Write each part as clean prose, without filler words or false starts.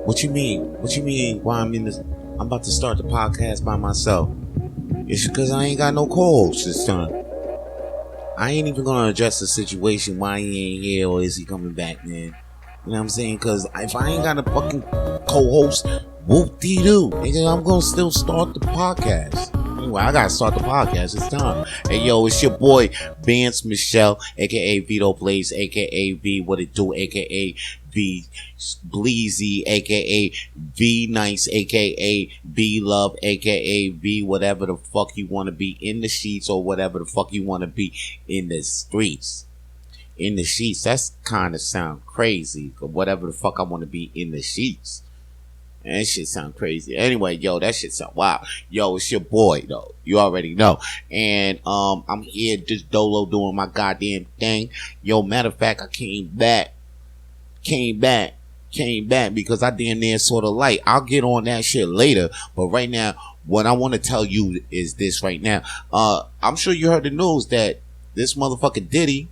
What you mean? What you mean? Why I'm in this? I'm about to start the podcast by myself. It's because I ain't got no co-host this time. I ain't even gonna address the situation. Why he ain't here, or is he coming back, man? You know what I'm saying? Because if I ain't got a fucking co-host, whoop-dee-doo, nigga, I'm gonna still start the podcast. Anyway, I gotta start the podcast. It's time. Hey, yo, it's your boy Vance Michel, aka Vito Blaze, aka V What It Do, aka V Bleezy, aka V Nice, aka V Love, aka V whatever the fuck you want to be in the sheets, or whatever the fuck you want to be in the streets. In the sheets, that's kind of sound crazy. But whatever the fuck I want to be in the sheets. And that shit sound crazy. Anyway, yo, that shit sound wild. Yo, it's your boy, though. You already know. And I'm here just dolo doing my goddamn thing. Yo, matter of fact, I came back because I damn near sort of like. I'll get on that shit later. But right now, what I want to tell you is this right now. I'm sure you heard the news that this motherfucker Diddy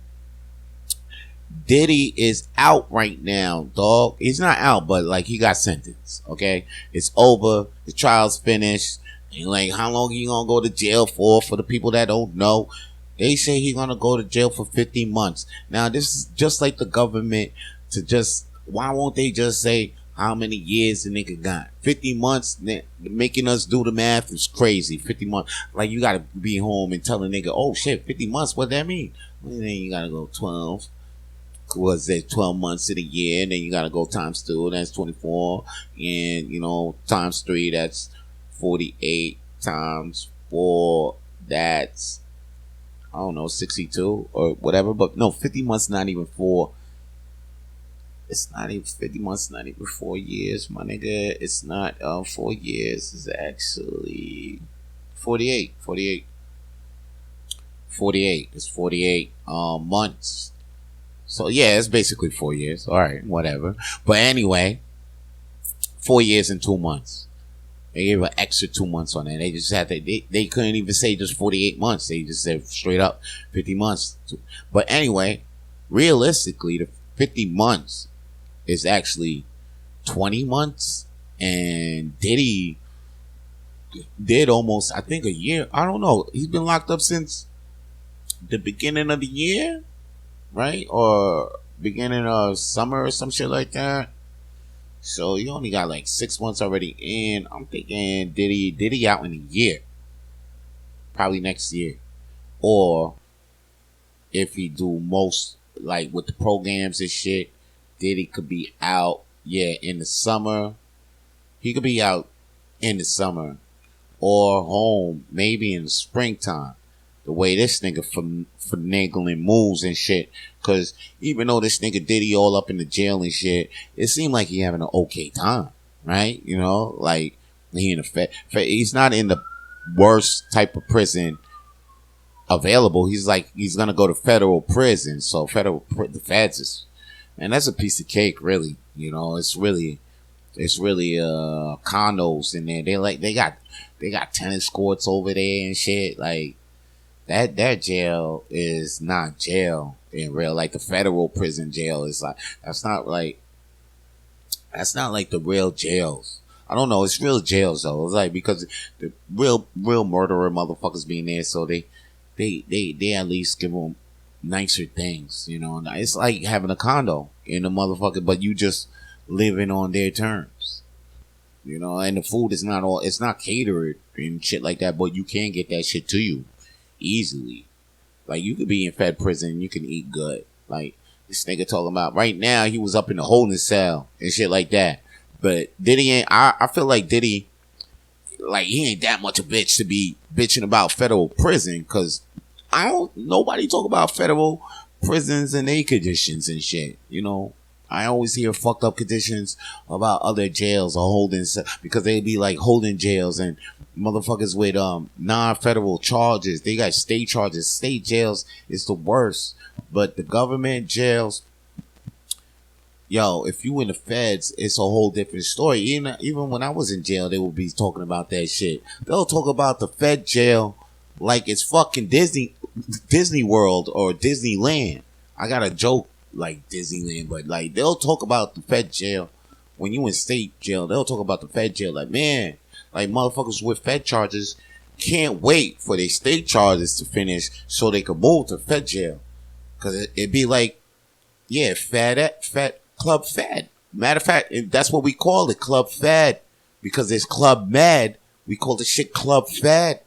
is out right now, dog. He's not out, but like he got sentenced. Okay, it's over. The trial's finished. And like, how long he gonna go to jail for? For the people that don't know, they say he gonna go to jail for 50 months. Now, this is just like the government to just. Why won't they just say how many years the nigga got? 50 months. Making us do the math is crazy. 50 months. Like, you gotta be home and tell a nigga, oh shit, 50 months. What that mean? Well, then you gotta go 12. Was it 12 months of the year, and then you gotta go times 2, that's 24, and you know, times 3, that's 48, times 4, that's, I don't know, 62 or whatever. But no, 50 months not even 4. It's not even 50 months, not even 4 years, my nigga. It's not 4 years. It's actually 48. It's 48 months. So yeah, it's basically 4 years. All right, whatever. But anyway, 4 years and 2 months. They gave an extra 2 months on it. They just had to, they couldn't even say just 48 months. They just said straight up 50 months. But anyway, realistically, the 50 months is actually 20 months. And Diddy did almost, I think, a year. I don't know. He's been locked up since the beginning of the year. Right? Or beginning of summer or some shit like that. So you only got like 6 months already in. I'm thinking Diddy out in a year. Probably next year. Or if he do most, like with the programs and shit, Diddy could be out, in the summer. He could be out in the summer. Or home, maybe in the springtime. The way this nigga finagling moves and shit. Cause even though this nigga Diddy all up in the jail and shit, it seemed like he having an okay time. Right? You know, like he in the he's not in the worst type of prison available. He's gonna go to federal prison. So the feds is, and that's a piece of cake, really. You know, it's really condos in there. They got tennis courts over there and shit. Like, that jail is not jail in real. Like, the federal prison jail is like, that's not like the real jails. I don't know. It's real jails though. It's like, because the real murderer motherfuckers being there, so they at least give them nicer things, you know. It's like having a condo in a motherfucker, but you just living on their terms, you know. And the food is it's not catered and shit like that, but you can get that shit to you easily. Like, you could be in fed prison and you can eat good. Like, this nigga talking about right now, he was up in the holding cell and shit like that. But Diddy ain't, I feel like Diddy, like, he ain't that much a bitch to be bitching about federal prison, cause nobody talk about federal prisons and their conditions and shit, you know. I always hear fucked up conditions about other jails or holding, because they be like holding jails and motherfuckers with non-federal charges. They got state charges. State jails is the worst. But the government jails, yo, if you in the feds, it's a whole different story. Even when I was in jail, they would be talking about that shit. They'll talk about the fed jail like it's fucking Disney World or Disneyland. I got a joke like Disneyland, but like, they'll talk about the fed jail when you in state jail, they'll talk about the fed jail. Like, man, like motherfuckers with fed charges can't wait for their state charges to finish so they can move to fed jail. Cause it'd be like, yeah, fat club fed. Matter of fact, that's what we call it, club fed. Because there's club mad, we call the shit club fed.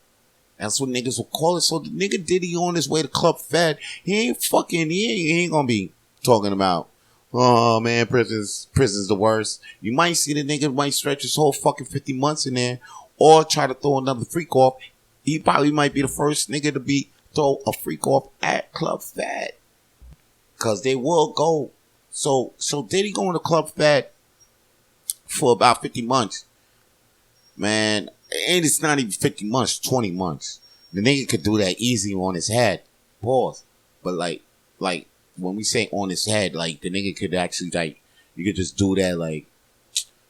That's what niggas will call it. So the nigga Diddy on his way to club fed, he ain't gonna be talking about, oh man, prison's the worst. You might see the nigga might stretch his whole fucking 50 months in there, or try to throw another freak off. He probably might be the first nigga to throw a freak off at club fed. Cause they will go. So Diddy going to club fed for about 50 months. Man, and it's not even 50 months, 20 months. The nigga could do that easy on his head. Pause. But like when we say on his head, like the nigga could actually like, you could just do that like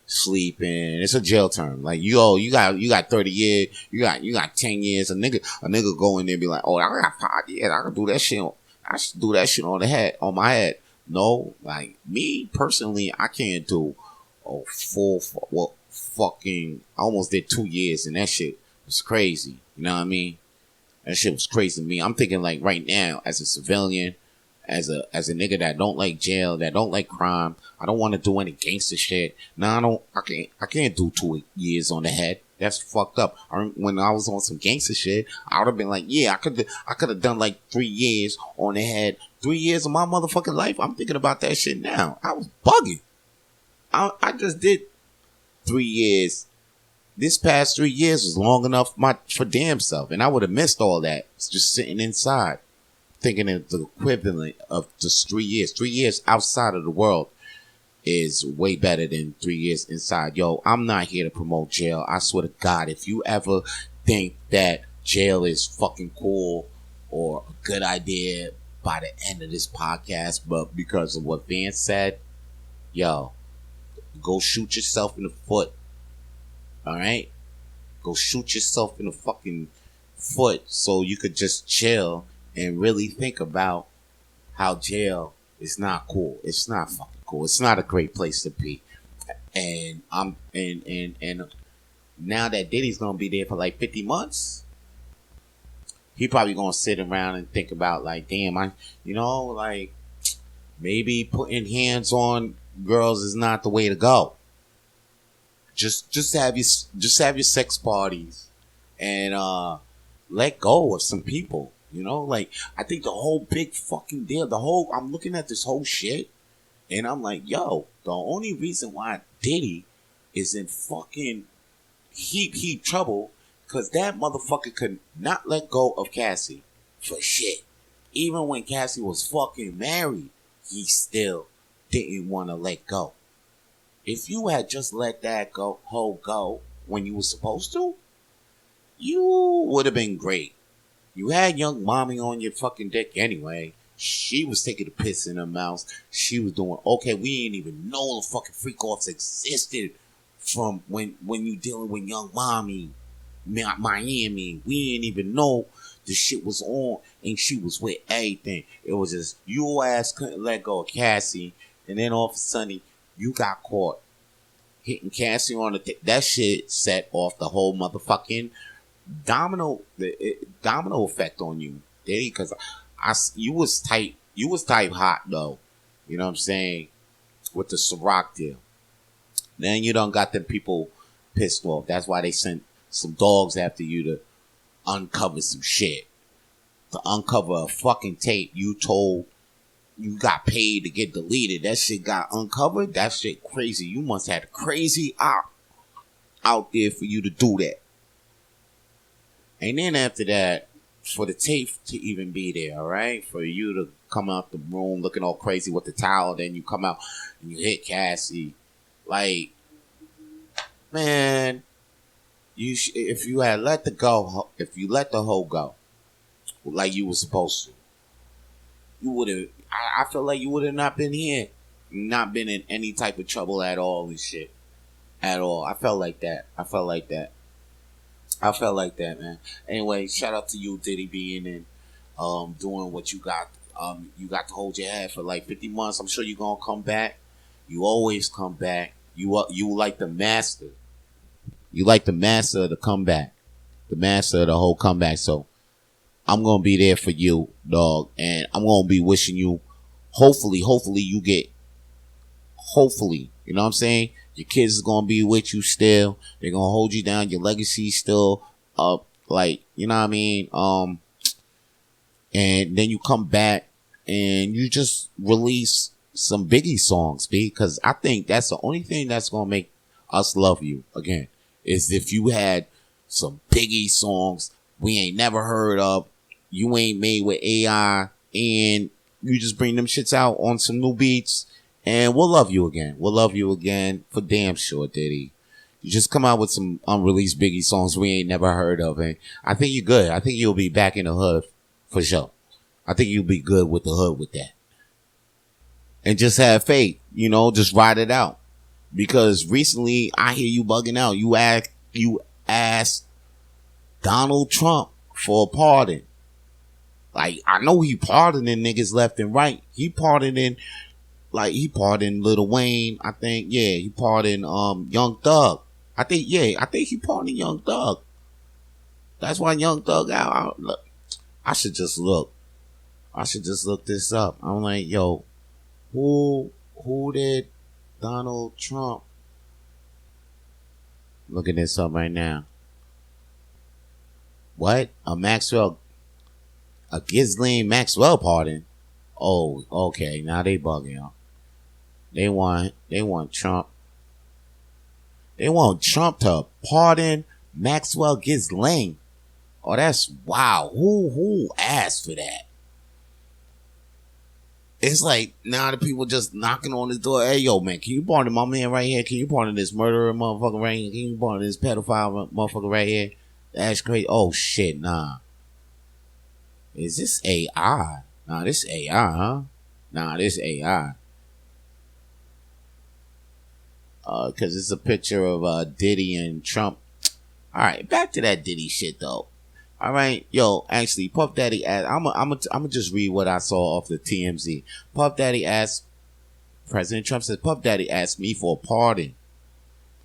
sleeping. It's a jail term. Like you got 30 years, you got 10 years. A nigga go in there and be like, oh, I got 5 years. I can do that shit. I should do that shit on my head. No, like me personally, I can't do fucking, I almost did 2 years and that shit was crazy. You know what I mean? That shit was crazy to me. I'm thinking like right now, as a civilian, as a nigga that don't like jail, that don't like crime, I don't want to do any gangster shit. No, I can't do 2 years on the head. That's fucked up. When I was on some gangster shit, I would have been like, yeah, I could have done like 3 years on the head. 3 years of my motherfucking life. I'm thinking about that shit now. I was bugging. I just did 3 years. This past 3 years was long enough for damn self, and I would have missed all that. It's just sitting inside, thinking of the equivalent of just 3 years. 3 years outside of the world is way better than 3 years inside. Yo, I'm not here to promote jail. I swear to God, if you ever think that jail is fucking cool or a good idea by the end of this podcast, but because of what Vance said, yo, go shoot yourself in the foot. All right? Go shoot yourself in the fucking foot so you could just chill and really think about how jail is not cool. It's not fucking cool. It's not a great place to be. And and now that Diddy's gonna be there for like 50 months, he probably gonna sit around and think about like, damn, like maybe putting hands on girls is not the way to go. Just have your sex parties and let go of some people. Like I think the whole big fucking deal, I'm looking at this whole shit and I'm like, yo, the only reason why Diddy is in fucking heap trouble because that motherfucker could not let go of Cassie for shit. Even when Cassie was fucking married, he still didn't want to let go. If you had just let that hoe go when you were supposed to, you would have been great. You had young mommy on your fucking dick anyway. She was taking a piss in her mouth. She was doing okay. We didn't even know the fucking freak offs existed from when you dealing with young mommy, Miami. We didn't even know the shit was on, and she was with everything. It was just your ass couldn't let go of Cassie, and then all of a sudden you got caught hitting Cassie on that shit set off the whole motherfucking domino effect on you, Diddy. Because you was type hot though. You know what I'm saying? With the Ciroc deal. Then you done got them people pissed off. That's why they sent some dogs after you to uncover some shit. To uncover a fucking tape you told you got paid to get deleted. That shit got uncovered. That shit crazy. You must have a crazy out there for you to do that. And then after that, for the tape to even be there, all right? For you to come out the room looking all crazy with the towel, then you come out and you hit Cassie. Like, man, if you had let the hoe go, like you were supposed to, you would have. I feel like you would have not been here, not been in any type of trouble at all and shit, at all. I felt like that, man. Anyway, shout out to you, Diddy, being in, doing what you got. You got to hold your head for like 50 months. I'm sure you're gonna come back. You always come back. You like the master. You like the master of the comeback, the master of the whole comeback. So I'm gonna be there for you, dog, and I'm gonna be wishing you. Hopefully, you get. Hopefully, you know what I'm saying. Your kids is gonna be with you still. They're gonna hold you down. Your legacy still up. Like, you know what I mean. And then you come back and you just release some Biggie songs, because I think that's the only thing that's gonna make us love you again, is if you had some Biggie songs we ain't never heard of, you ain't made with AI, and you just bring them shits out on some new beats, and we'll love you again. We'll love you again for damn sure, Diddy. You just come out with some unreleased Biggie songs we ain't never heard of, and I think you're good. I think you'll be back in the hood for sure. I think you'll be good with the hood with that. And just have faith, just ride it out. Because recently I hear you bugging out. You asked Donald Trump for a pardon. Like, I know he pardoning niggas left and right. He pardoned Lil Wayne. I think, yeah, he pardoned Young Thug. I think he pardoned Young Thug. That's why Young Thug out. I should just look this up. I'm like, yo, who did Donald Trump? Looking this up right now. What? A Ghislaine Maxwell pardon? Oh, okay. Now they bugging out. They want Trump. They want Trump to pardon Maxwell Ghislaine. Oh, that's wow. Who asked for that? It's like now the people just knocking on his door. Hey, yo, man, can you pardon my man right here? Can you pardon this murderer motherfucker right here? Can you pardon this pedophile motherfucker right here? That's crazy. Oh, shit, nah. Is this AI? Nah, this AI, huh? Nah, this AI. Because it's a picture of Diddy and Trump. All right, back to that Diddy shit, though. All right, yo, actually, Puff Daddy asked, I'm gonna just read what I saw off the TMZ. Puff Daddy asked, President Trump says, Puff Daddy asked me for a pardon.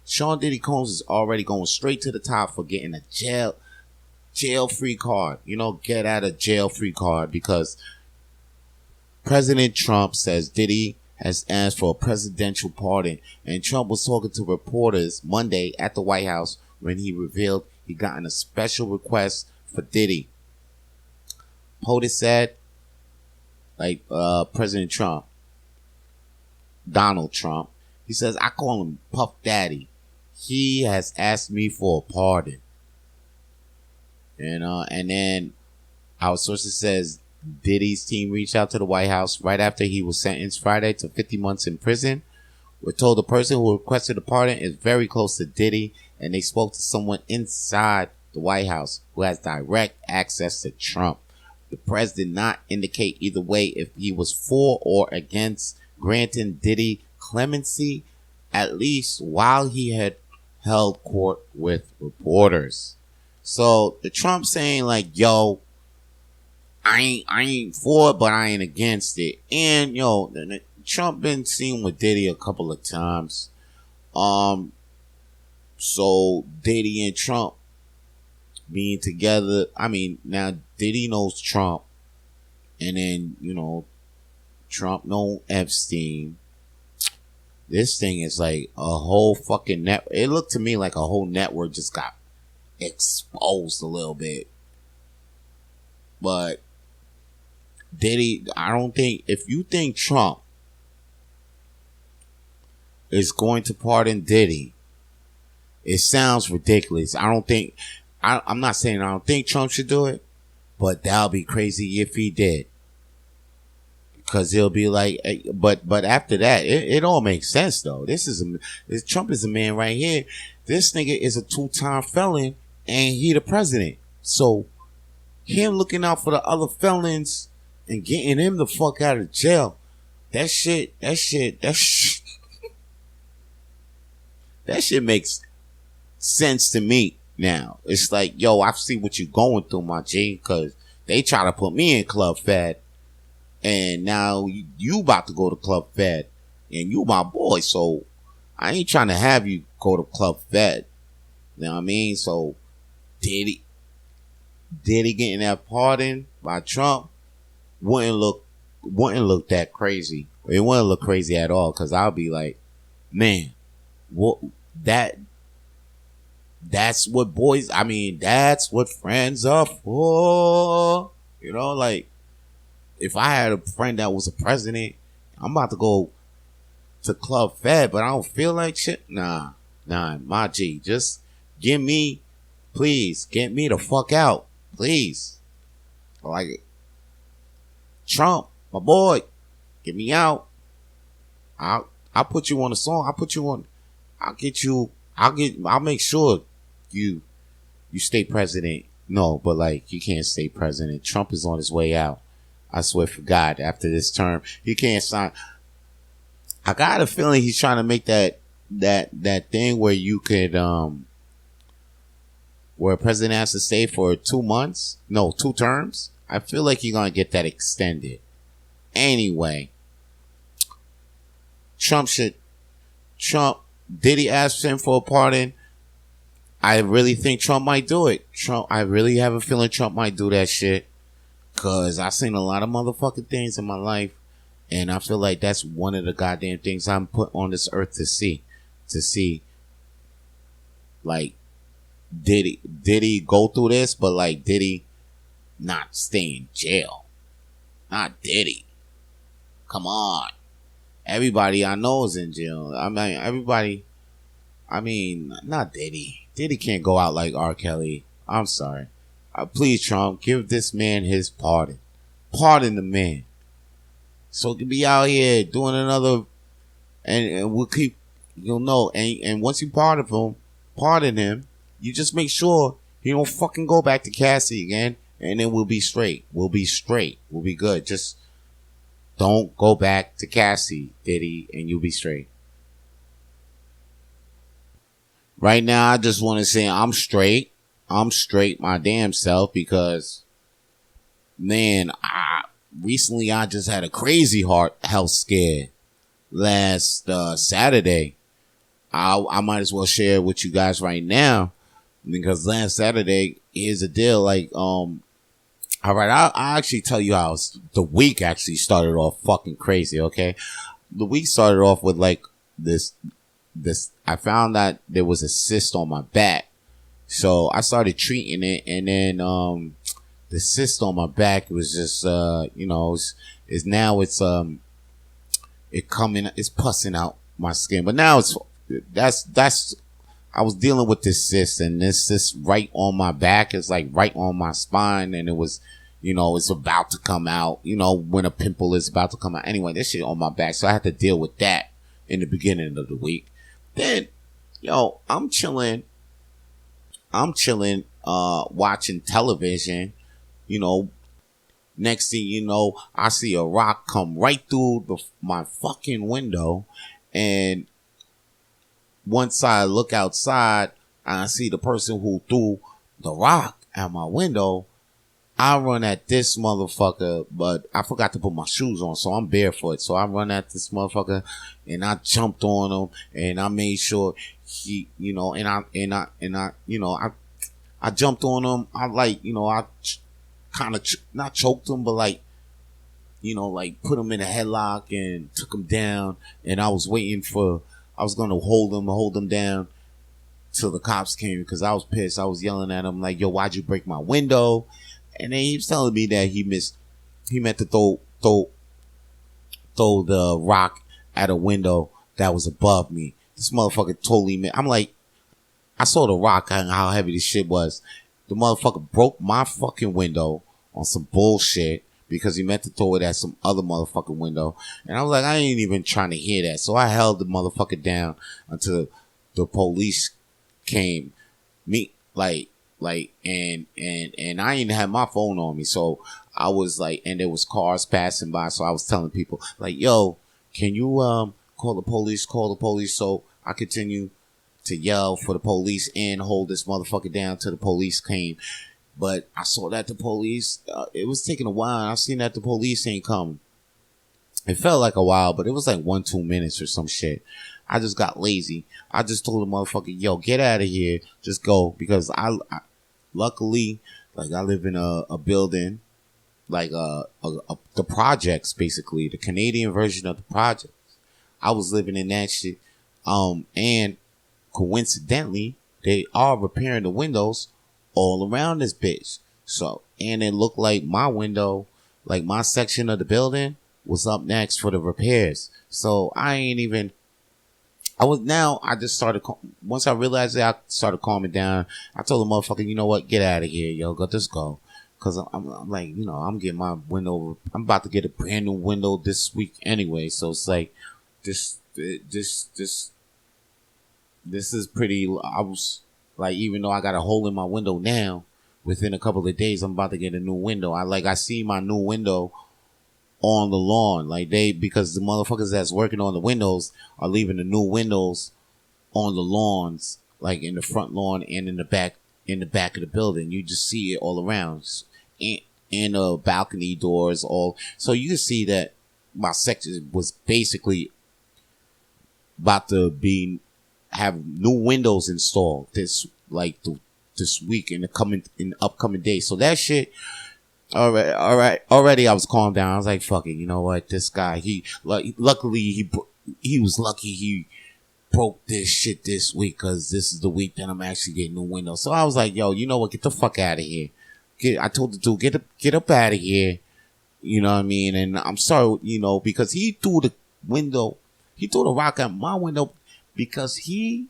Sean Diddy Combs is already going straight to the top for getting a jail-free card. Get out of jail-free card, because President Trump says Diddy has asked for a presidential pardon, and Trump was talking to reporters Monday at the White House when he revealed he gotten a special request for Diddy. POTUS said, President Trump, Donald Trump, he says, I call him Puff Daddy. He has asked me for a pardon. And then our sources says Diddy's team reached out to the White House right after he was sentenced Friday to 50 months in prison. We're told the person who requested the pardon is very close to Diddy, and they spoke to someone inside the White House who has direct access to Trump. The press did not indicate either way if he was for or against granting Diddy clemency, at least while he had held court with reporters. So the Trump saying like, yo, I ain't for it, but I ain't against it. And yo, Trump been seen with Diddy a couple of times. So Diddy and Trump being together, I mean, now Diddy knows Trump, and then, Trump knows Epstein. This thing is like a whole fucking net. It looked to me like a whole network just got exposed a little bit. But Diddy, I don't think, if you think Trump is going to pardon Diddy, it sounds ridiculous. I'm not saying I don't think Trump should do it, but that'll be crazy if he did. Because he'll be like, but after that, it all makes sense though. Trump is a man right here. This nigga is a 2-time felon, and he the president. So him looking out for the other felons and getting him the fuck out of jail, that shit makes sense to me now. It's like, yo, I see what you're going through, my G, because they try to put me in Club Fed, and now you about to go to Club Fed, and you my boy, so I ain't trying to have you go to Club Fed. You know what I mean? So Diddy getting that pardon by Trump wouldn't look that crazy. It wouldn't look crazy at all, because I'll be like, man, what that's what boys, I mean, that's what friends are for. You know, like, if I had a friend that was a president, I'm about to go to Club Fed, but I don't feel like shit. Nah, my G, just please, get me the fuck out. Please. Like, Trump, my boy, get me out. I'll put you on a song. I'll make sure you stay president. No, but like, you can't stay president. Trump is on his way out. I swear for God, after this term, he can't sign. I got a feeling he's trying to make that thing where you could, where a president has to stay for 2 months. No, 2 terms. I feel like he's going to get that extended. Anyway, Diddy asked him for a pardon. I really think Trump might do it. I really have a feeling Trump might do that shit. Cause I've seen a lot of motherfucking things in my life. And I feel like that's one of the goddamn things I'm put on this earth to see. Like, Diddy go through this, but like, Diddy not stay in jail. Not Diddy. Come on. Everybody I know is in jail. Not Diddy. Diddy can't go out like R. Kelly. I'm sorry. Please, Trump, give this man his pardon. Pardon the man. So he can be out here doing another, and we'll keep, you'll know. And once you pardon him, you just make sure he don't fucking go back to Cassie again, and then we'll be straight. We'll be good. Just don't go back to Cassie, Diddy, and you'll be straight. Right now, I just want to say I'm straight. I'm straight my damn self, because, man, recently I just had a crazy health scare last Saturday. I might as well share it with you guys right now, because last Saturday, here's the deal. Like, all right, I'll actually tell you how the week actually started off fucking crazy. Okay, the week started off with like this. I found that there was a cyst on my back, so I started treating it, and then the cyst on my back was just it's pussing out my skin, but now that's I was dealing with this cyst, and this cyst right on my back is like right on my spine, and it was, it's about to come out, when a pimple is about to come out. Anyway, this shit on my back, so I had to deal with that in the beginning of the week. Then, I'm chilling, watching television, next thing you know, I see a rock come right through my fucking window, and once I look outside, I see the person who threw the rock at my window. I run at this motherfucker, but I forgot to put my shoes on, so I'm barefoot. So I run at this motherfucker, and I jumped on him, and I made sure he, I jumped on him. I I kind of not choked him, but like put him in a headlock and took him down. And I was gonna hold him down till the cops came, because I was pissed. I was yelling at him like, "Yo, why'd you break my window?" And then he was telling me that he meant to throw the rock at a window that was above me. This motherfucker totally meant. I'm like, I saw the rock and how heavy this shit was. The motherfucker broke my fucking window on some bullshit, because he meant to throw it at some other motherfucking window. And I was like, I ain't even trying to hear that. So I held the motherfucker down until the police came. And I didn't have my phone on me. So I was like, and there was cars passing by. So I was telling people like, yo, can you, call the police. So I continue to yell for the police and hold this motherfucker down till the police came. But I saw that the police, it was taking a while. I seen that the police ain't coming. It felt like a while, but it was like 1-2 minutes or some shit. I just got lazy. I just told the motherfucker, yo, get out of here. Just go. Because I luckily, like, I live in a building, like the projects, basically. The Canadian version of the project. I was living in that shit. And coincidentally, they are repairing the windows all around this bitch. So, and it looked like my window, like my section of the building, was up next for the repairs. So I just started, once I realized that, I started calming down. I told the motherfucker, you know what, get out of here, yo, just go. Cause I'm like, you know, I'm getting my window, I'm about to get a brand new window this week anyway. So it's like, this is pretty, I was like, even though I got a hole in my window now, within a couple of days, I'm about to get a new window. I see my new window on the lawn, because the motherfuckers that's working on the windows are leaving the new windows on the lawns, like in the front lawn and in the back of the building. You just see it all around, and the balcony doors all. So you can see that my section was basically about to have new windows installed this week in the upcoming days. So that shit. All right. Already I was calmed down. I was like, fuck it. You know what? This guy, luckily he was lucky he broke this shit this week, because this is the week that I'm actually getting new windows. So I was like, yo, you know what? Get the fuck out of here. I told the dude, get up out of here. You know what I mean? And I'm sorry, you know, because he threw the rock at my window, because he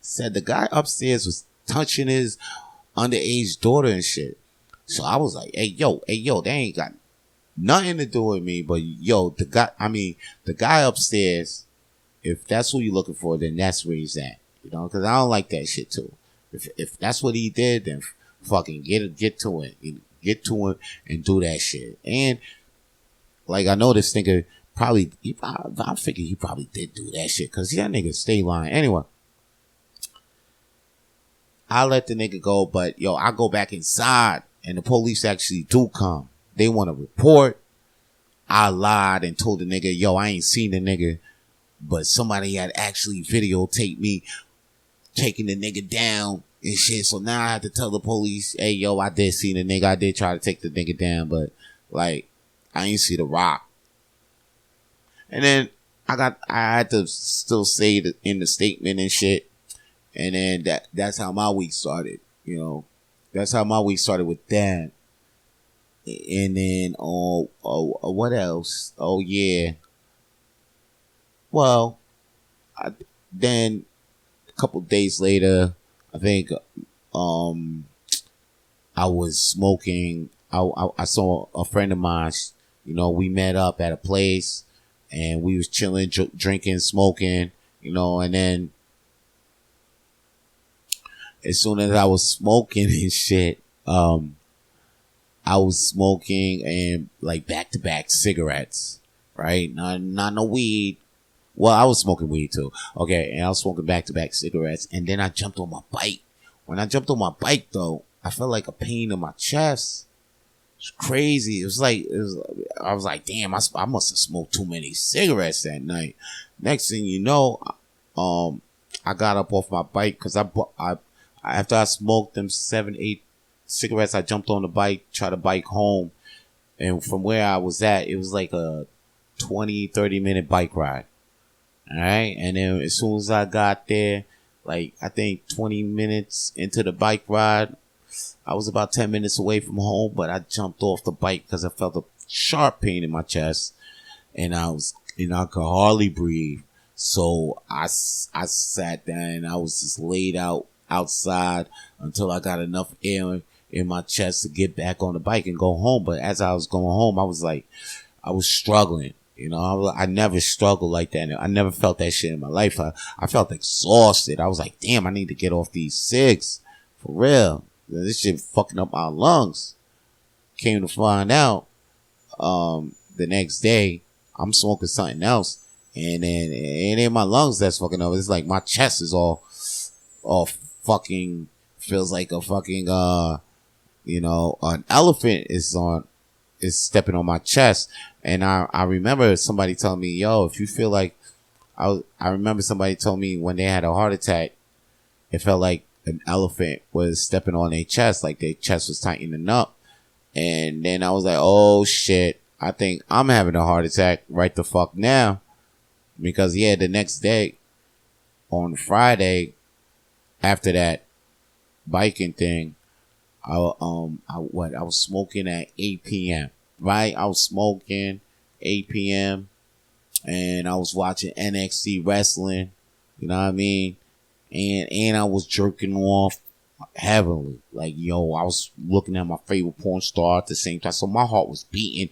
said the guy upstairs was touching his underage daughter and shit. So I was like, hey, yo, they ain't got nothing to do with me, but yo, the guy upstairs, if that's who you're looking for, then that's where he's at, you know, because I don't like that shit too. If that's what he did, then fucking get to it and do that shit. And like, I know this nigga I figure he probably did do that shit, because that nigga stay lying. Anyway, I let the nigga go, but yo, I go back inside, and the police actually do come. They want to report. I lied and told the nigga, yo, I ain't seen the nigga, but somebody had actually videotaped me taking the nigga down and shit. So now I have to tell the police, hey, yo, I did see the nigga. I did try to take the nigga down, but like, I ain't see the rock. And then I had to still say it in the statement and shit. And then that's how my week started, you know. That's how my week started with that. And then, what else? Oh, yeah. Well, then a couple days later, I think, I was smoking. I saw a friend of mine, you know, we met up at a place, and we was chilling, drinking, smoking, you know, and then as soon as I was smoking and shit, I was smoking and like back-to-back cigarettes, right? Not no weed. Well, I was smoking weed too. Okay, and I was smoking back-to-back cigarettes, and then I jumped on my bike. When I jumped on my bike, though, I felt like a pain in my chest. It's crazy. I was like, damn, I must have smoked too many cigarettes that night. Next thing you know, I got up off my bike, because after I smoked them 7-8 cigarettes, I jumped on the bike, tried to bike home. And from where I was at, it was like a 20-30 minute bike ride. All right. And then as soon as I got there, like, I think 20 minutes into the bike ride, I was about 10 minutes away from home, but I jumped off the bike because I felt a sharp pain in my chest, and I could hardly breathe. So I sat down, and I was just laid out outside until I got enough air in my chest to get back on the bike and go home. But as I was going home, I was struggling. You know, I never struggled like that. I never felt that shit in my life. I felt exhausted. I was like, damn, I need to get off these cigs. For real. This shit fucking up my lungs. Came to find out, the next day, I'm smoking something else. And then it ain't my lungs that's fucking up. It's like my chest is all fucking, feels like a fucking, you know, an elephant is stepping on my chest. And I remember somebody telling me, yo, if you feel like I remember somebody told me when they had a heart attack, it felt like an elephant was stepping on their chest, like their chest was tightening up. And then I was like, oh shit, I think I'm having a heart attack right the fuck now. Because yeah, the next day, on Friday, after that biking thing, I was smoking at 8 p.m. Right? I was smoking 8 p.m. and I was watching NXT wrestling. You know what I mean? And I was jerking off heavily. Like, yo, I was looking at my favorite porn star at the same time. So my heart was beating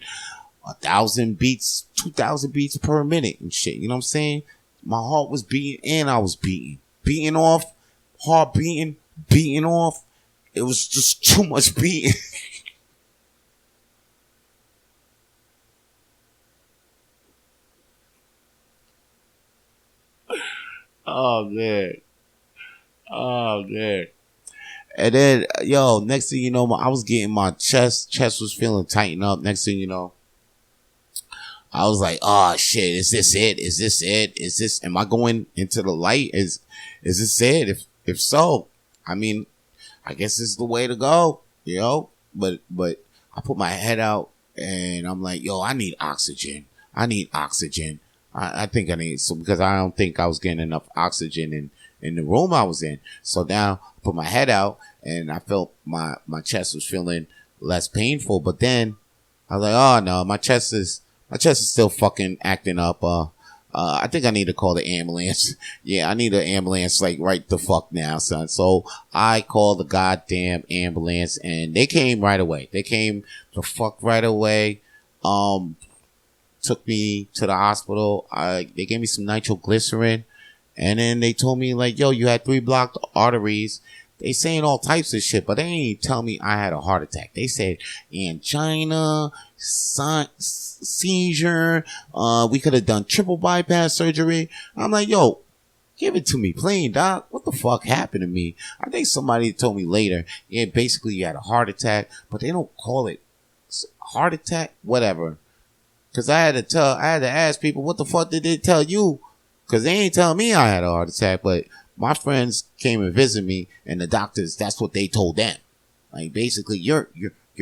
1,000 beats, 2,000 beats per minute and shit. You know what I'm saying? My heart was beating and I was beating. Beating off, heart beating off. It was just too much beating. Oh, man. Oh, man. And then, yo, next thing you know, I was getting my chest was feeling tightened up. Next thing you know, I was like, oh shit, is this it? Is this it? Is this, am I going into the light? Is this it? If so, I mean, I guess this is the way to go, you know? But I put my head out and I'm like, yo, I need oxygen. I think I need some, because I don't think I was getting enough oxygen in the room I was in. So now I put my head out and I felt my chest was feeling less painful. But then I was like, oh no, my chest is still fucking acting up. I think I need to call the ambulance. Yeah, I need an ambulance like right the fuck now, son. So I called the goddamn ambulance and they came right away. They came the fuck right away. Took me to the hospital. They gave me some nitroglycerin and then they told me like, yo, you had 3 blocked arteries. They saying all types of shit, but they ain't tell me I had a heart attack. They said angina, seizure. We could have done triple bypass surgery. I'm like, yo, give it to me plain, doc. What the fuck happened to me? I think somebody told me later, yeah, basically you had a heart attack, but they don't call it heart attack, whatever. Cause I had to ask people, what the fuck did they tell you? Cause they ain't telling me I had a heart attack, but my friends came and visited me and the doctors, that's what they told them. Like basically your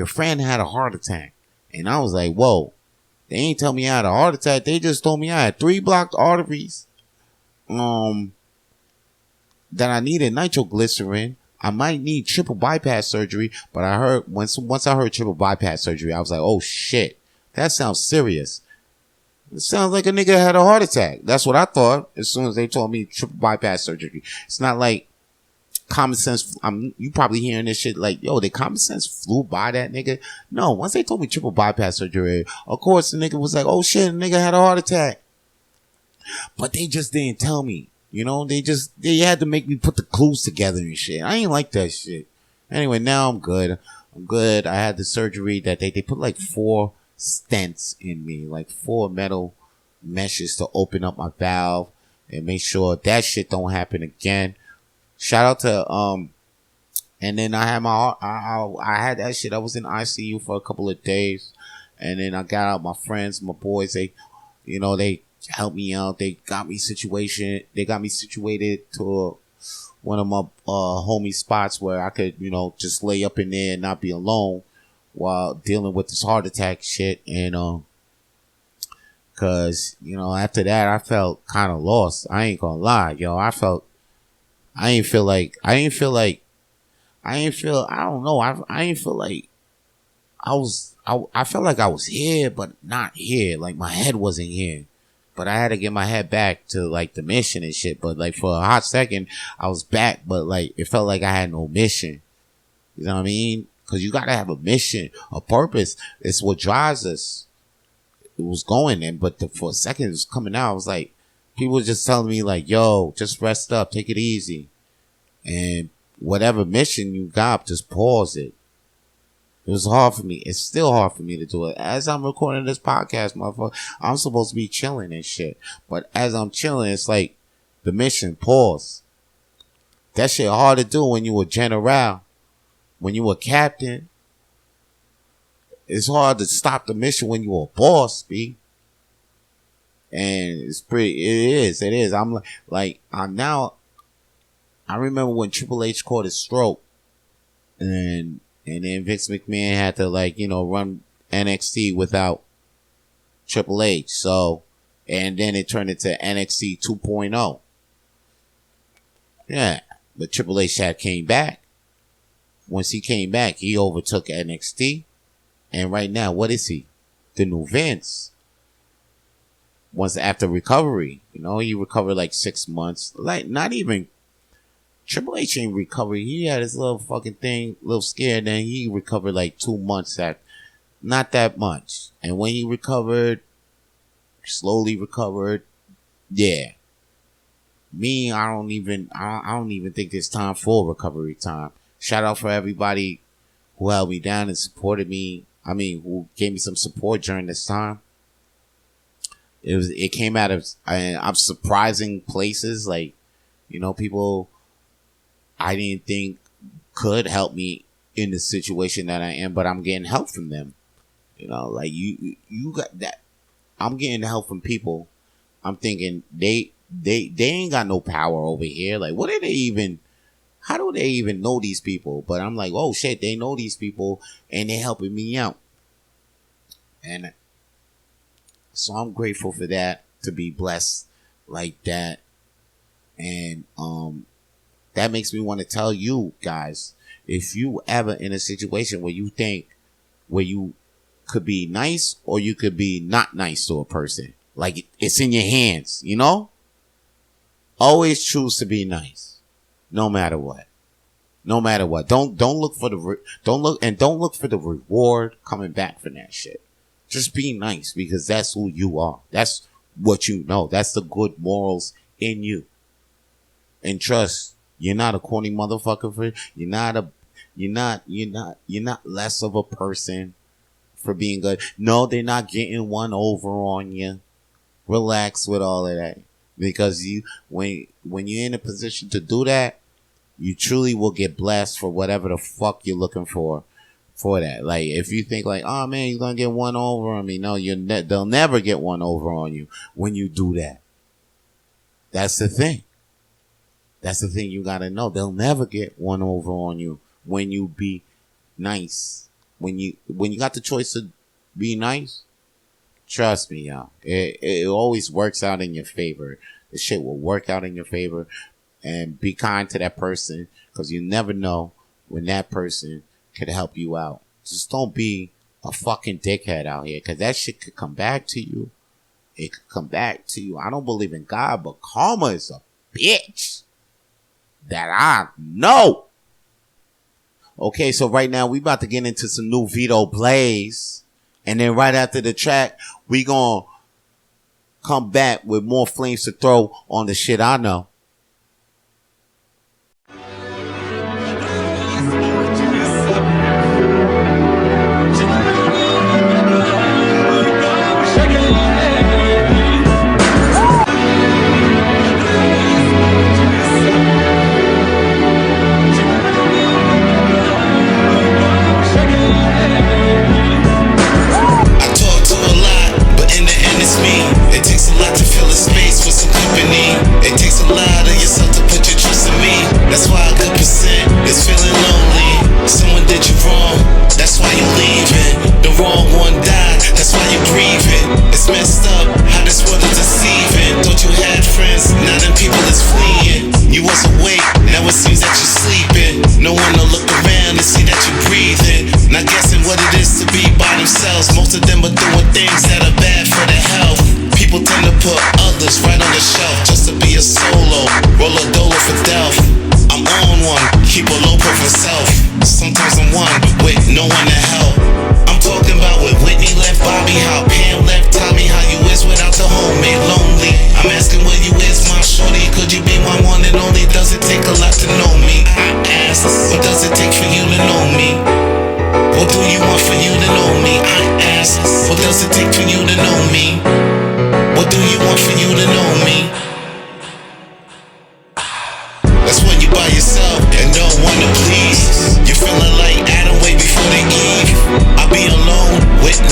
friend had a heart attack. And I was like, whoa, they ain't tell me I had a heart attack. They just told me I had 3 blocked arteries. That I needed nitroglycerin. I might need triple bypass surgery, but I heard once I heard triple bypass surgery, I was like, oh shit, that sounds serious. It sounds like a nigga had a heart attack. That's what I thought as soon as they told me triple bypass surgery. It's not like common sense. You probably hearing this shit like, yo, the common sense flew by that nigga. No, once they told me triple bypass surgery, of course the nigga was like, oh shit, the nigga had a heart attack. But they just didn't tell me. You know, they had to make me put the clues together and shit. I ain't like that shit. Anyway, now I'm good. I had the surgery that they put like 4 stents in me, like 4 metal meshes to open up my valve and make sure that shit don't happen again. Shout out to and then I had I had that shit. I was in ICU for a couple of days, and then I got out. My friends, my boys, they helped me out. They got me situated to one of my homie spots where I could just lay up in there and not be alone while dealing with this heart attack shit. And cause after that I felt kind of lost. I ain't gonna lie, yo. I felt I ain't feel like I ain't feel like I don't know. I ain't feel like I felt like I was here but not here. Like my head wasn't here. But I had to get my head back to like the mission and shit. But like for a hot second I was back, but like it felt like I had no mission. You know what I mean? Cause you gotta have a mission, a purpose. It's what drives us. It was going in, but for a second it was coming out. I was like, people were just telling me like, yo, just rest up, take it easy. And whatever mission you got, just pause it. It was hard for me. It's still hard for me to do it. As I'm recording this podcast, motherfucker, I'm supposed to be chilling and shit. But as I'm chilling, it's like the mission, pause. That shit hard to do when you a general. When you a captain. It's hard to stop the mission when you a boss, B. And it's pretty. It is. I'm I'm now. I remember when Triple H caught his stroke, and then Vince McMahon had to run NXT without Triple H. So, and then it turned into NXT 2.0. Yeah, but Triple H came back. Once he came back, he overtook NXT, and right now, what is he? The new Vince. Once after recovery, he recovered 6 months. Not even Triple H ain't recovered. He had his little fucking thing, little scare. Then he recovered 2 months after. Not that much. And when he recovered, slowly recovered. Yeah. Me, I don't even think there's time for recovery time. Shout out for everybody who held me down and supported me. I mean, who gave me some support during this time. It came out of surprising places, people I didn't think could help me in the situation that I am, but I'm getting help from them. You got that. I'm getting help from people. I'm thinking they ain't got no power over here. What are they even? How do they even know these people? But I'm like, oh shit, they know these people and they're helping me out. And so I'm grateful for that, to be blessed like that. And that makes me want to tell you guys, if you ever in a situation where you could be nice or you could be not nice to a person, it's in your hands, always choose to be nice, no matter what. No matter what. Don't look for the reward coming back from that shit. Just be nice, because that's who you are. That's what you know. That's the good morals in you. And trust, you're not a corny motherfucker you're not less of a person for being good. No, they're not getting one over on you. Relax with all of that. Because when you're in a position to do that, you truly will get blessed for whatever the fuck you're looking for that. If you think oh man, you're gonna get one over on me, no, they'll never get one over on you when you do that. That's the thing. That's the thing you gotta know. They'll never get one over on you when you be nice. When you got the choice to be nice, trust me, y'all. It always works out in your favor. The shit will work out in your favor. And be kind to that person, because you never know when that person could help you out. Just don't be a fucking dickhead out here, because that shit could come back to you. It could come back to you. I don't believe in God, but karma is a bitch. That I know. Okay, so right now we about to get into some new Vito Blaze. And then right after the track, we gonna come back with more flames to throw on the shit I know.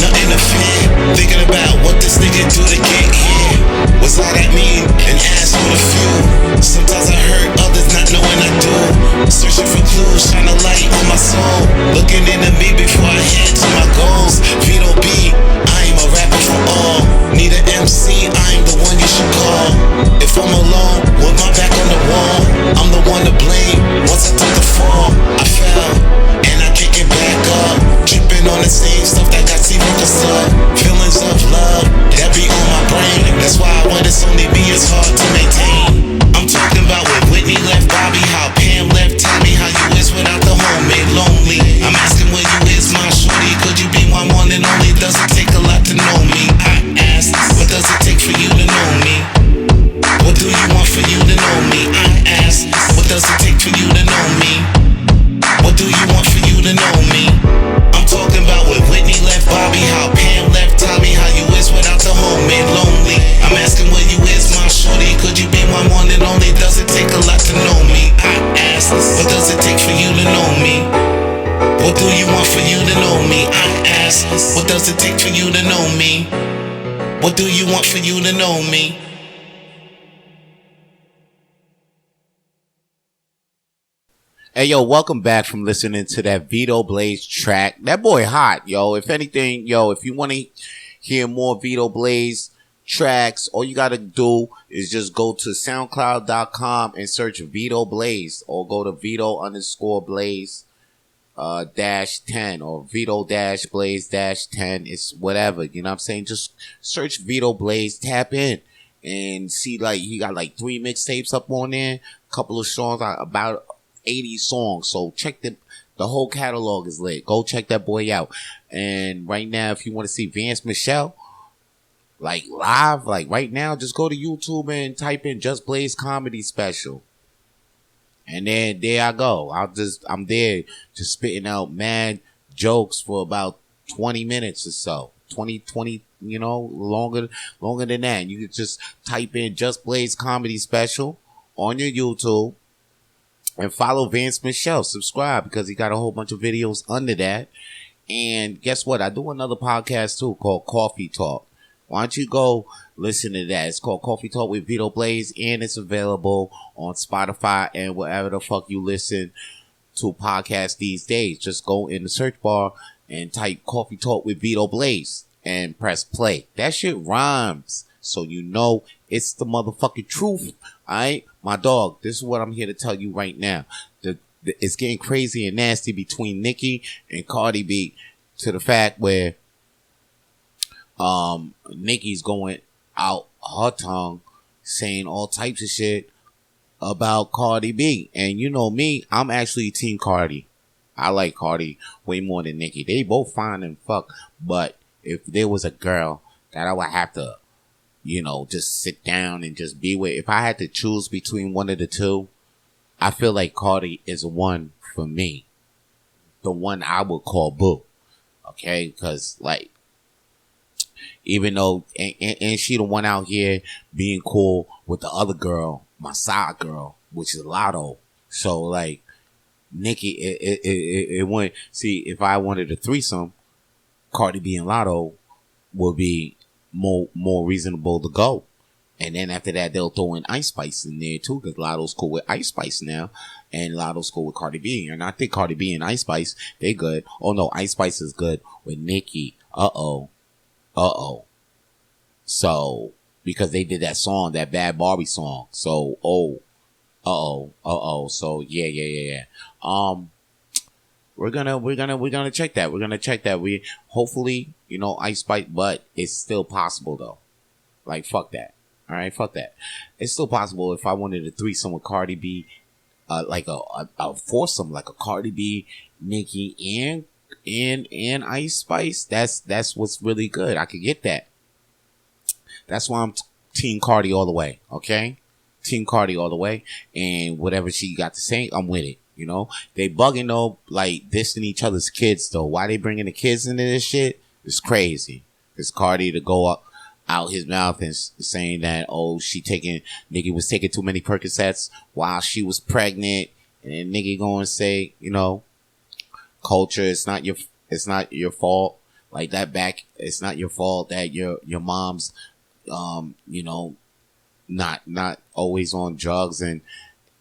Nothing interfere. Thinking about what this nigga do to get here. What's all that mean? An ass with a few. Sometimes I hurt others not knowing I do. Searching for clues, shine a light on my soul. Looking into me before I head to my goals. Vito B, I'm a rapper for all. Need an MC, I'm the one you should call. If I'm alone, with my back on the wall, I'm the one to blame. Once I took the fall, I fell, and I can't get back up. Tripping on the same stuff that got C-Focus up. Feelings of love, that be on my brain. That's why when it's only me, it's hard to maintain. I'm talking about when Whitney left Bobby, how Pam left Tommy, how you is without the homemade lonely. I'm asking where you is, my shorty. Could you be my one and only? Does it take a lot to know me? I asked, what does it take for you to know me? What do you want for you to know me? I asked, what does it take for you to know me? What do you want for you to know me? I'm talking about when Whitney left Bobby, how Pam left Tommy, how you is without the homemade lonely. I'm asking where you is, my shorty. Could you be my one and only? Does it take a lot to know me? I asked, what does it take for you to know me? What do you want for you to know me? I asked, what does it take for you to know me? What do you want for you to know me? Hey, yo, welcome back from listening to that Vito Blaze track. That boy hot, yo. If anything, yo, if you want to hear more Vito Blaze tracks, all you got to do is just go to soundcloud.com and search Vito Blaze, or go to Vito_Blaze -10 or Vito-Blaze-10. It's whatever, you know what I'm saying? Just search Vito Blaze, tap in and see, like, he got like 3 mixtapes up on there, a couple of songs, about 80 songs. So check the whole catalog is lit. Go check that boy out. And right now, if you want to see Vance Michel, like live, like right now, just go to YouTube and type in Just Blaze Comedy Special. And then there I go. I'm there just spitting out mad jokes for about 20 minutes or so. 20, you know, longer than that. You can just type in Just Blaze Comedy Special on your YouTube. And follow Vance Michel. Subscribe, because he got a whole bunch of videos under that. And guess what? I do another podcast too called Coffee Talk. Why don't you go listen to that? It's called Coffee Talk with Vito Blaze, and it's available on Spotify and wherever the fuck you listen to podcasts these days. Just go in the search bar and type Coffee Talk with Vito Blaze and press play. That shit rhymes, so you know it's the motherfucking truth. Alright, my dog, this is what I'm here to tell you right now. It's getting crazy and nasty between Nikki and Cardi B, to the fact where Nikki's going out her tongue saying all types of shit about Cardi B. And you know me, I'm actually Team Cardi. I like Cardi way more than Nikki. They both fine and fuck, but if there was a girl that I would have to, you know, just sit down and just be with, if I had to choose between one of the two, I feel like Cardi is one for me. The one I would call boo. Okay? Because, like, even though, and she the one out here being cool with the other girl, my side girl, which is Lotto. So, like, Nikki, it went, see, if I wanted a threesome, Cardi B and Lotto would be more reasonable to go. And then after that, they'll throw in Ice Spice in there too, because Lotto's cool with Ice Spice now, and Lotto's cool with Cardi B. And I think Cardi B and Ice Spice, they good. Oh no, Ice Spice is good with Nicki. So, because they did that song, that Bad Barbie song. So, So yeah. We're gonna check that. We're gonna check that. We hopefully, you know, Ice Spice, but it's still possible though. Like, fuck that. All right, fuck that. It's still possible if I wanted a threesome with Cardi B, like a foursome, like a Cardi B, Nicki, and Ice Spice. That's what's really good. I could get that. That's why I'm Team Cardi all the way. Okay, Team Cardi all the way. And whatever she got to say, I'm with it. You know, they bugging though, like dissing each other's kids though. Why they bringing the kids into this shit? It's crazy. It's Cardi to go up out his mouth and saying that, oh, Nicki was taking too many Percocets while she was pregnant, and then Nicki going to say, you know, culture, it's not your fault. Like that back, it's not your fault that your mom's, not always on drugs and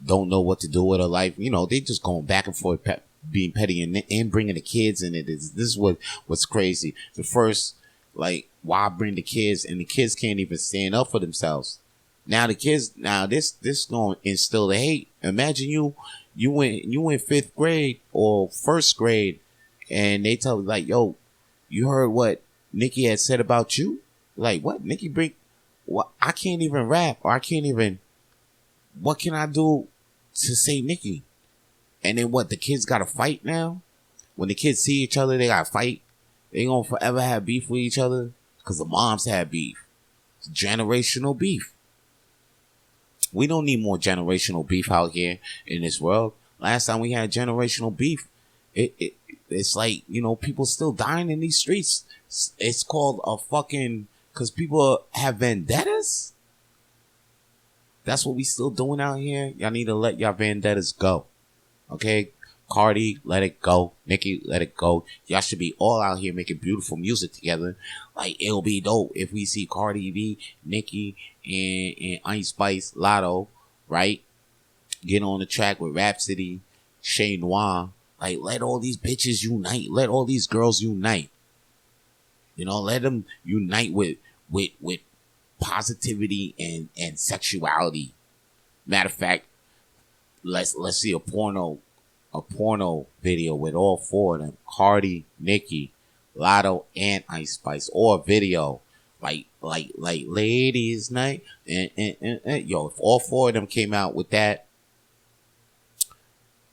don't know what to do with her life. They just going back and forth, being petty and bringing the kids in it. This is what's crazy. The first, like, why bring the kids, and the kids can't even stand up for themselves. Now the kids, this going to instill the hate. Imagine you in fifth grade or first grade, and they tell you like, yo, you heard what Nikki had said about you? Like, what? Nikki bring? What? I can't even rap, or I can't even. What can I do to say Nikki? And then what? The kids got to fight now. When the kids see each other, they got to fight. They gonna forever have beef with each other because the moms had beef. It's generational beef. We don't need more generational beef out here in this world. Last time we had generational beef, it's like, people still dying in these streets. It's called a fucking, because people have vendettas. That's what we still doing out here. Y'all need to let y'all vendettas go. Okay? Cardi, let it go. Nikki, let it go. Y'all should be all out here making beautiful music together. Like, it'll be dope if we see Cardi B, Nikki, and Ice Spice, Lotto, right? Get on the track with Rhapsody, Shay Noir. Like, let all these bitches unite. Let all these girls unite. Let them unite with positivity and sexuality. Matter of fact, let's see a porno video with all four of them: Cardi, Nikki, Lotto, and Ice Spice, or a video like Ladies Night, and yo, if all four of them came out with that,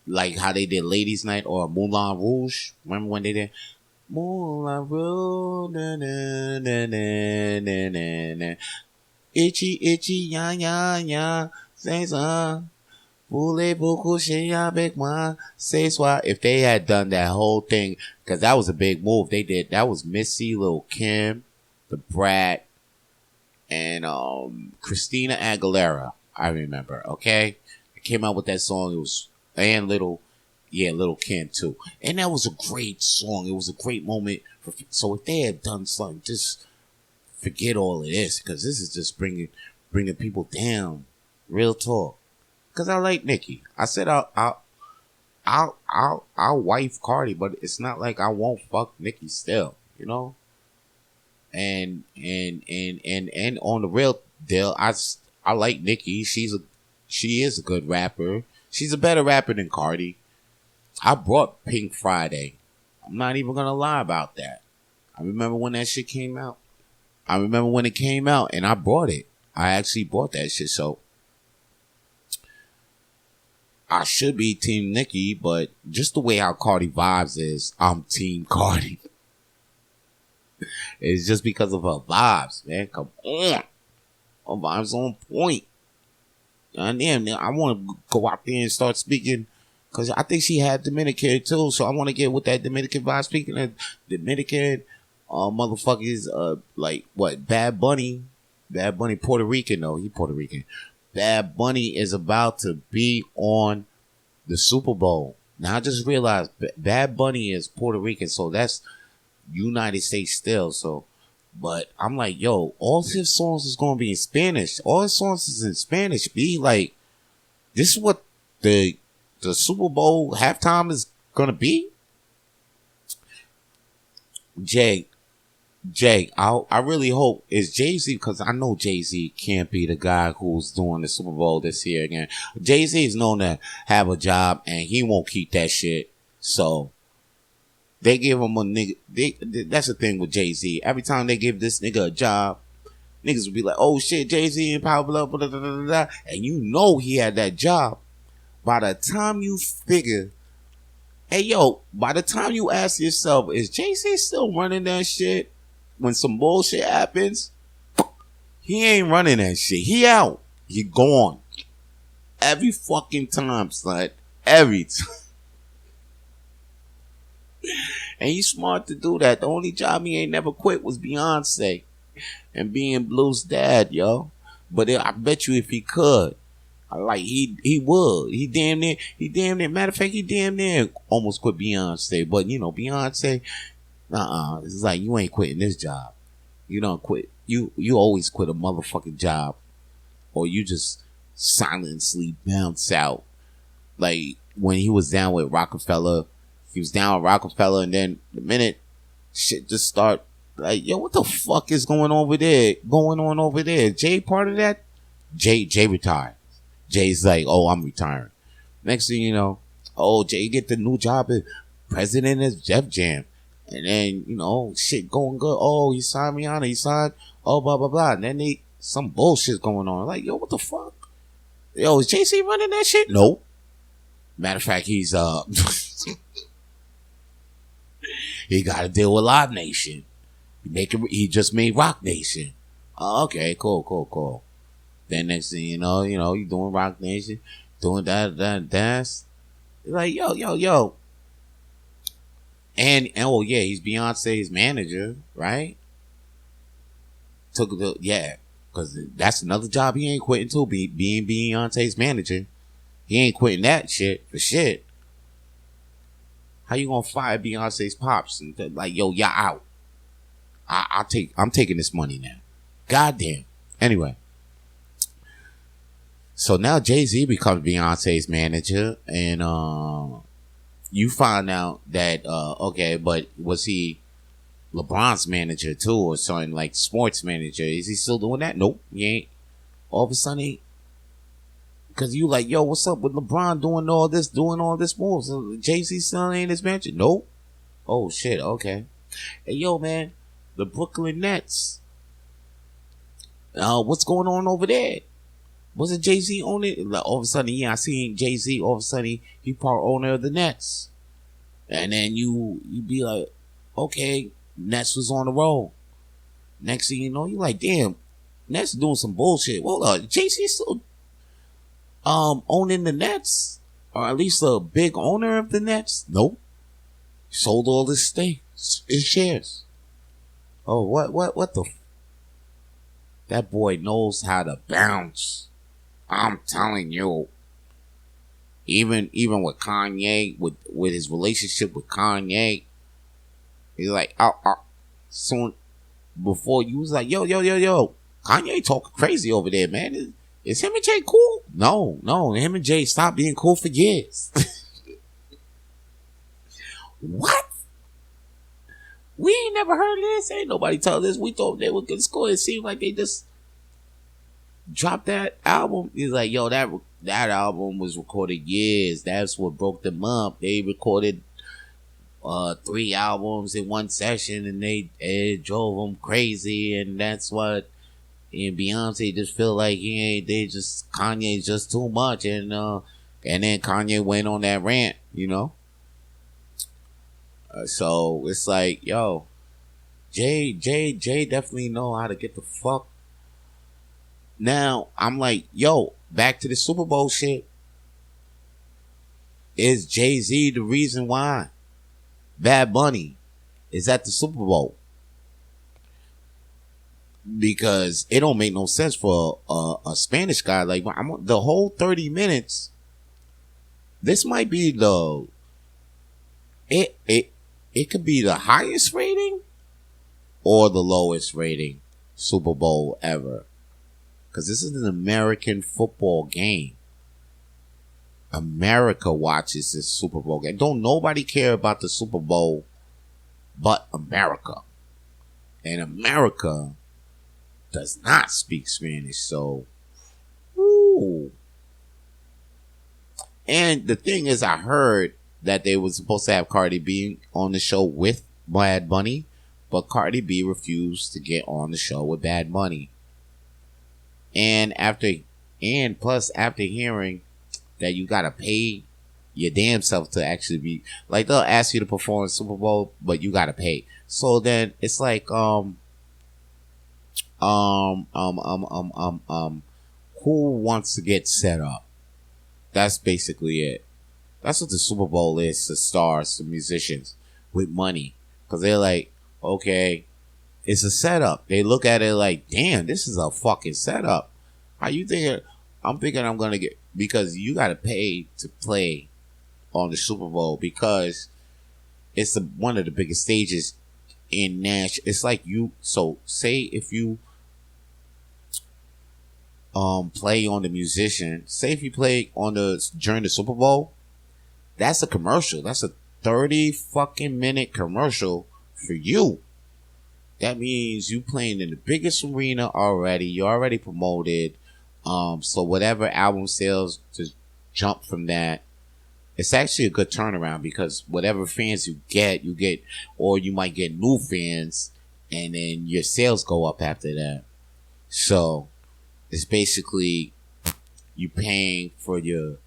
like how they did Ladies Night or Moulin Rouge. Remember when they did Moulin Rouge? Na, na, na, na, na, na, na. Itchy, ya, ya, ya. Say so. If they had done that whole thing, because that was a big move they did. That was Missy, Lil Kim, The Brat, and Christina Aguilera. I remember. Okay, it came out with that song. It was and Lil Kim too, and that was a great song. It was a great moment. So if they had done something, just forget all of this, because this is just bringing people down. Real talk. Because I like Nikki. I said I'll wife Cardi, but it's not like I won't fuck Nikki still, And on the real deal, I like Nikki. She is a good rapper. She's a better rapper than Cardi. I brought Pink Friday. I'm not even gonna lie about that. I remember when that shit came out. I remember when it came out, and I brought it. I actually bought that shit. So I should be Team Nikki, but just the way how Cardi vibes is, I'm Team Cardi. It's just because of her vibes, man. Come on. Her vibes on point. And damn, I want to go out there and start speaking, because I think she had Dominican too. So I want to get with that Dominican vibe. Speaking of Dominican, motherfuckers, like what? Bad Bunny, Puerto Rican though. He Puerto Rican. Bad Bunny is about to be on the Super Bowl. Now I just realized Bad Bunny is Puerto Rican, so that's United States still. So, but I'm like, yo, all his songs is gonna be in Spanish. All his songs is in Spanish. Be like, this is what the Super Bowl halftime is gonna be. Jay, I really hope it's Jay-Z, because I know Jay-Z can't be the guy who's doing the Super Bowl this year again. Jay-Z is known to have a job, and he won't keep that shit. So they give him a nigga. That's the thing with Jay-Z. Every time they give this nigga a job, niggas will be like, "Oh shit, Jay-Z and power blah blah blah blah blah," and he had that job. By the time you figure, hey yo, by the time you ask yourself, is Jay-Z still running that shit? When some bullshit happens, he ain't running that shit. He out. He gone. Every fucking time, son. Every time. And he's smart to do that. The only job he ain't never quit was Beyonce and being Blue's dad, yo. But I bet you if he could, he would. He damn near. Matter of fact, he damn near almost quit Beyonce. But Beyonce, It's like, you ain't quitting this job. You don't quit. You always quit a motherfucking job, or you just silently bounce out. Like when he was down with Rockefeller, he was down with Rockefeller, and then the minute shit just start, like, yo, what the fuck is going on over there? Going on over there? Jay part of that? Jay retired. Jay's like, oh, I'm retiring. Next thing you know, oh, Jay get the new job as president of Def Jam. And then, shit going good. Oh, he signed Rihanna. He signed, oh, blah, blah, blah. And then some bullshit going on. Like, yo, what the fuck? Yo, is JC running that shit? No. Matter of fact, he's, he got to deal with Live Nation. He just made Rock Nation. Oh, okay, cool. Then next thing you know, you doing Rock Nation, doing that. Like, yo. And oh yeah, he's Beyonce's manager, right? Because that's another job he ain't quitting too, being Beyonce's manager. He ain't quitting that shit for shit. How you gonna fire Beyonce's pops and like, yo, y'all out? I'm taking this money now. Goddamn. Anyway. So now Jay-Z becomes Beyonce's manager, and you find out that okay, but was he LeBron's manager too, or something, like sports manager? Is he still doing that? Nope, he ain't. All of a sudden, because you like, yo, what's up with LeBron doing all this moves? Jay-Z still ain't his manager? Nope. Oh shit, okay. Hey yo, man, the Brooklyn Nets. What's going on over there? Wasn't Jay-Z on it? Like, all of a sudden, I seen Jay-Z. All of a sudden, he part owner of the Nets. And then you be like, okay, Nets was on the roll. Next thing you know, you like, damn, Nets doing some bullshit. Well, Jay-Z still owning the Nets, or at least a big owner of the Nets. Nope, sold all his his shares. Oh, what the? That boy knows how to bounce. I'm telling you. Even with Kanye, with his relationship with Kanye, he's like, soon before you was like, yo, Kanye talking crazy over there, man. Is him and Jay cool? No, him and Jay stopped being cool for years. What? We ain't never heard of this. Ain't nobody tell this. We thought they would get scored. It seemed like they just dropped that album. He's like, yo, that album was recorded years. That's what broke them up. They recorded 3 albums in one session, and it drove them crazy. And that's what. And Beyonce just feel like Kanye's just too much. And then Kanye went on that rant, So it's like, yo, Jay definitely know how to get the fuck. Now I'm like, yo, back to the Super Bowl shit. Is Jay-Z the reason why Bad Bunny is at the Super Bowl? Because it don't make no sense for a Spanish guy. Like, the whole 30 minutes, this might be it could be the highest rating or the lowest rating Super Bowl ever. Because this is an American football game. America watches this Super Bowl game. Don't nobody care about the Super Bowl but America. And America does not speak Spanish. So, ooh. And the thing is, I heard that they were supposed to have Cardi B on the show with Bad Bunny, but Cardi B refused to get on the show with Bad Bunny. And plus after hearing that you gotta pay your damn self to actually be, like, they'll ask you to perform Super Bowl, but you gotta pay. So then it's like who wants to get set up? That's basically it. That's what the Super Bowl is to stars, to musicians with money. Because they're like, okay, it's a setup. They look at it like, damn, this is a fucking setup. How you thinking? I'm thinking I'm going to get, because you got to pay to play on the Super Bowl, because it's one of the biggest stages in Nash. It's like you. So say if you play on the musician. Say if you play on during the Super Bowl, that's a commercial. That's a 30 fucking minute commercial for you. That means you playing in the biggest arena already. You're already promoted. So whatever album sales just jump from that. It's actually a good turnaround because whatever fans you get, or you might get new fans, and then your sales go up after that. So it's basically you paying for the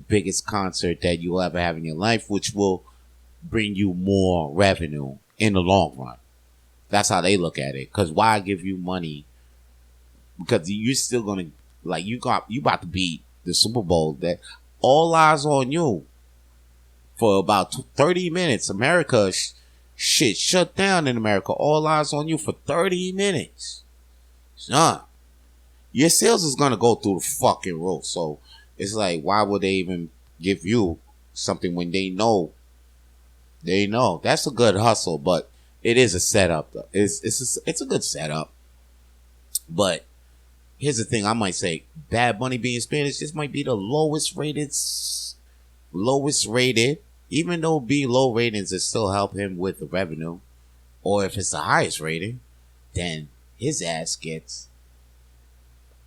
biggest concert that you'll ever have in your life, which will bring you more revenue in the long run. That's how they look at it. Because why give you money? Because you're still gonna you about to beat the Super Bowl. That all eyes on you for about 30 minutes. America shit shut down in America. All eyes on you for 30 minutes. Son, your sales is gonna go through the fucking roof. So it's like, why would they even give you something when they know? They know that's a good hustle, but it is a setup. Though. It's a good setup. But here's the thing: I might say, Bad Bunny being Spanish, this might be the lowest rated. Even though being low ratings, it still help him with the revenue. Or if it's the highest rating, then his ass gets.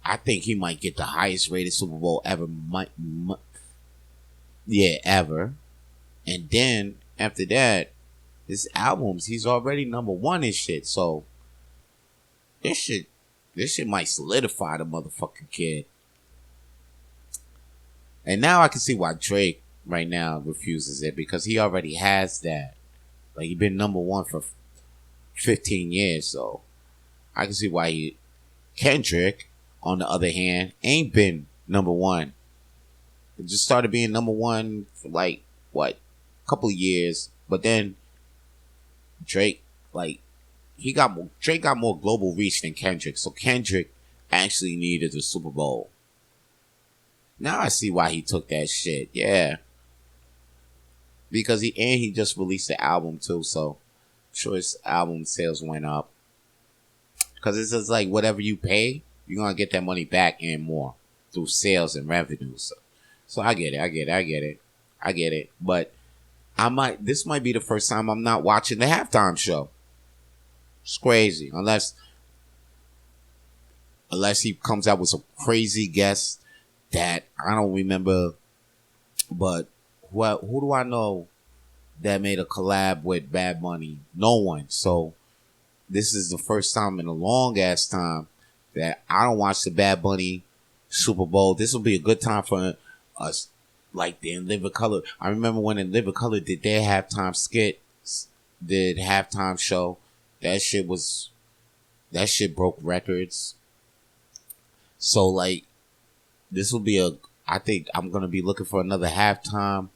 I think he might get the highest rated Super Bowl ever. Ever. And then after that, his albums, he's already number one and shit. So this shit might solidify the motherfucking kid. And now I can see why Drake right now refuses it, because he already has that. Like, he been number one for 15 years, so I can see why Kendrick, on the other hand, ain't been number one. It just started being number one for a couple of years, but then Drake, Drake got more global reach than Kendrick, so Kendrick actually needed the Super Bowl. Now I see why he took that shit, yeah. Because he just released the album too, so I'm sure his album sales went up. Because it's just like whatever you pay, you're gonna get that money back and more through sales and revenue. So I get it. But this might be the first time I'm not watching the halftime show. It's crazy. Unless he comes out with some crazy guests that I don't remember. But who do I know that made a collab with Bad Bunny? No one. So this is the first time in a long ass time that I don't watch the Bad Bunny Super Bowl. This will be a good time for us. Like the In Living Color. I remember when In Living Color did their halftime skit, did halftime show. That shit broke records. So this will be I think I'm gonna be looking for another halftime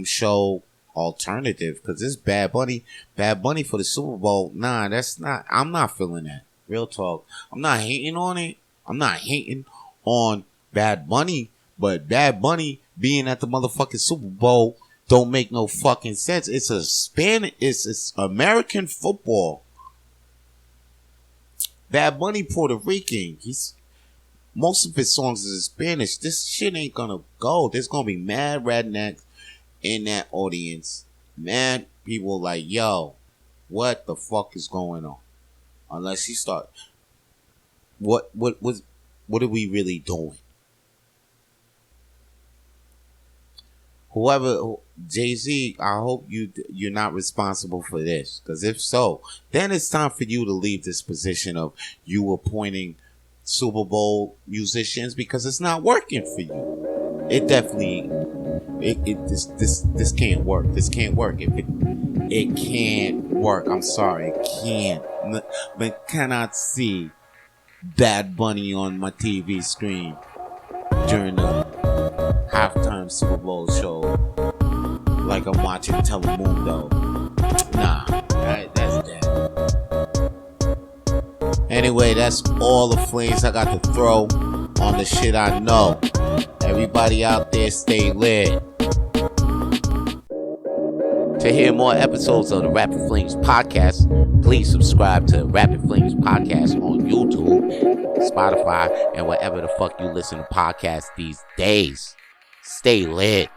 show alternative, because this Bad Bunny for the Super Bowl. Nah, I'm not feeling that. Real talk. I'm not hating on it. I'm not hating on Bad Bunny, but Bad Bunny being at the motherfucking Super Bowl don't make no fucking sense. It's it's American football. Bad Bunny Puerto Rican. Most of his songs is in Spanish. This shit ain't gonna go. There's gonna be mad rednecks in that audience. Mad people like, yo, what the fuck is going on? Unless he start, what are we really doing? Whoever, Jay-Z, I hope you're not responsible for this. Because if so, then it's time for you to leave this position of you appointing Super Bowl musicians, because it's not working for you. It definitely, this can't work. This can't work. It can't work. I'm sorry, it can't. But cannot see Bad Bunny on my TV screen during the halftime Super Bowl show like I'm watching Telemundo. Nah, that's dead. Anyway, that's all the flames I got to throw on the shit I know. Everybody out there, stay lit. Take To hear more episodes of the Rapid Flames podcast, please subscribe to Rapid Flames podcast on YouTube, Spotify, and wherever the fuck you listen to podcasts these days. Stay lit.